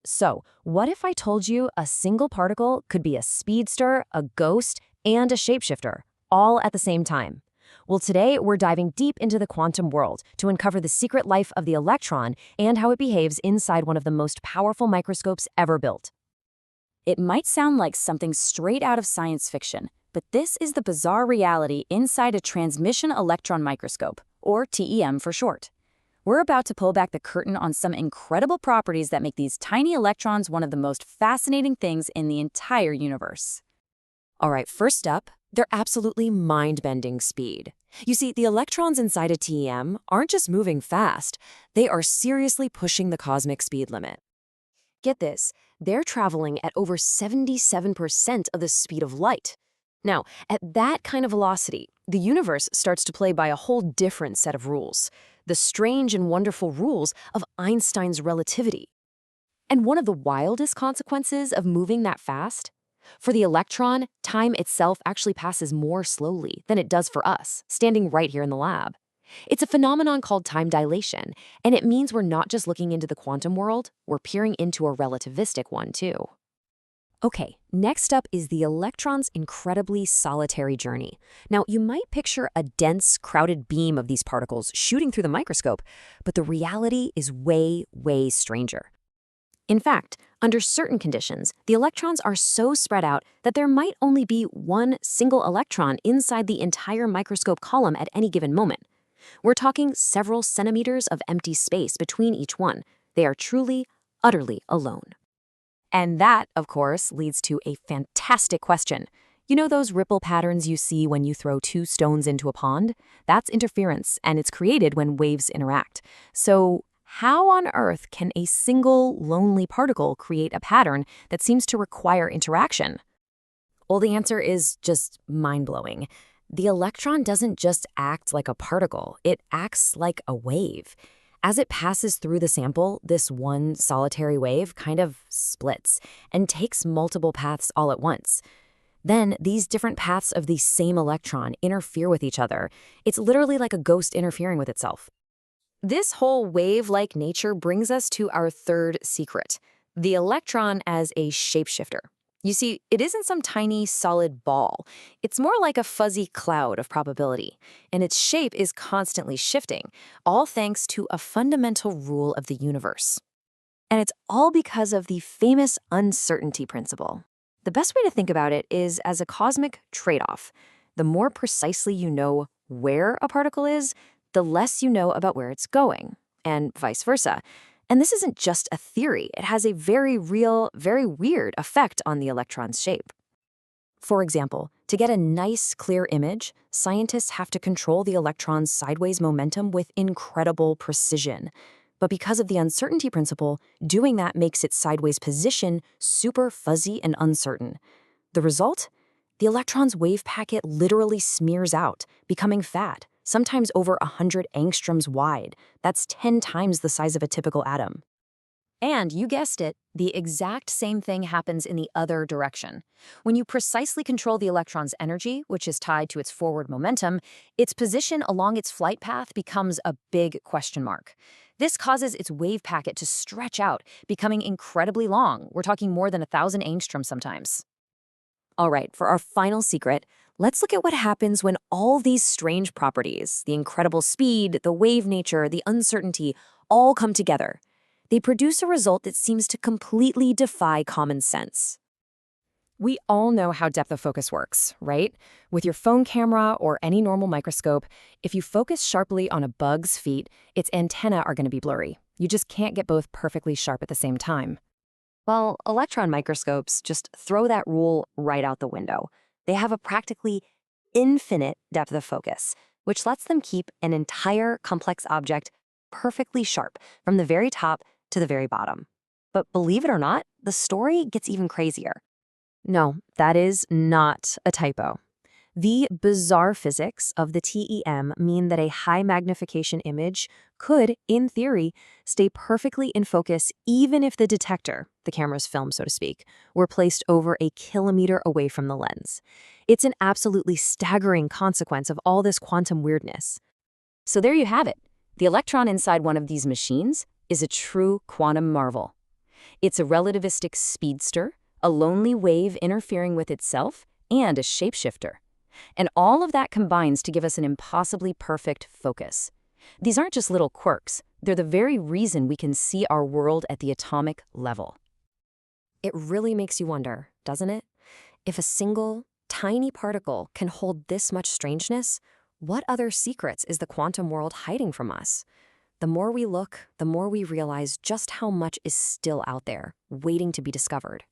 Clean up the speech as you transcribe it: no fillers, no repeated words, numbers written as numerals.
So, what if I told you a single particle could be a speedster, a ghost, and a shapeshifter, all at the same time? Well, today we're diving deep into the quantum world to uncover the secret life of the electron and how it behaves inside one of the most powerful microscopes ever built. It might sound like something straight out of science fiction, but this is the bizarre reality inside a transmission electron microscope, or TEM for short. We're about to pull back the curtain on some incredible properties that make these tiny electrons one of the most fascinating things in the entire universe. All right, first up, they're absolutely mind-bending speed. You see, the electrons inside a TEM aren't just moving fast, they are seriously pushing the cosmic speed limit. Get this, they're traveling at over 77% of the speed of light. Now, at that kind of velocity, the universe starts to play by a whole different set of rules, the strange and wonderful rules of Einstein's relativity. And one of the wildest consequences of moving that fast? For the electron, time itself actually passes more slowly than it does for us, standing right here in the lab. It's a phenomenon called time dilation, and it means we're not just looking into the quantum world, we're peering into a relativistic one too. Okay, next up is the electron's incredibly solitary journey. Now, you might picture a dense, crowded beam of these particles shooting through the microscope, but the reality is way, way stranger. In fact, under certain conditions, the electrons are so spread out that there might only be one single electron inside the entire microscope column at any given moment. We're talking several centimeters of empty space between each one. They are truly, utterly alone. And that, of course, leads to a fantastic question. You know those ripple patterns you see when you throw two stones into a pond? That's interference, and it's created when waves interact. So, how on earth can a single, lonely particle create a pattern that seems to require interaction? Well, the answer is just mind-blowing. The electron doesn't just act like a particle, it acts like a wave. As it passes through the sample, this one solitary wave kind of splits and takes multiple paths all at once. Then, these different paths of the same electron interfere with each other. It's literally like a ghost interfering with itself. This whole wave-like nature brings us to our third secret, the electron as a shapeshifter. You see, it isn't some tiny, solid ball. It's more like a fuzzy cloud of probability, and its shape is constantly shifting, all thanks to a fundamental rule of the universe. And it's all because of the famous uncertainty principle. The best way to think about it is as a cosmic trade-off. The more precisely you know where a particle is, the less you know about where it's going, and vice versa. And this isn't just a theory. It has a very real, very weird effect on the electron's shape. For example, to get a nice, clear image, scientists have to control the electron's sideways momentum with incredible precision. But because of the uncertainty principle, doing that makes its sideways position super fuzzy and uncertain. The result? The electron's wave packet literally smears out, becoming fat, sometimes over 100 angstroms wide. That's 10 times the size of a typical atom. And you guessed it, the exact same thing happens in the other direction. When you precisely control the electron's energy, which is tied to its forward momentum, its position along its flight path becomes a big question mark. This causes its wave packet to stretch out, becoming incredibly long. We're talking more than 1,000 angstroms sometimes. All right, for our final secret, let's look at what happens when all these strange properties, the incredible speed, the wave nature, the uncertainty, all come together. They produce a result that seems to completely defy common sense. We all know how depth of focus works, right? With your phone camera or any normal microscope, if you focus sharply on a bug's feet, its antennae are going to be blurry. You just can't get both perfectly sharp at the same time. Well, electron microscopes just throw that rule right out the window. They have a practically infinite depth of focus, which lets them keep an entire complex object perfectly sharp from the very top to the very bottom. But believe it or not, the story gets even crazier. No, that is not a typo. The bizarre physics of the TEM mean that a high magnification image could, in theory, stay perfectly in focus even if the detector, the camera's film so to speak, were placed over a kilometer away from the lens. It's an absolutely staggering consequence of all this quantum weirdness. So there you have it. The electron inside one of these machines is a true quantum marvel. It's a relativistic speedster, a lonely wave interfering with itself, and a shapeshifter. And all of that combines to give us an impossibly perfect focus. These aren't just little quirks, they're the very reason we can see our world at the atomic level. It really makes you wonder, doesn't it? If a single, tiny particle can hold this much strangeness, what other secrets is the quantum world hiding from us? The more we look, the more we realize just how much is still out there, waiting to be discovered.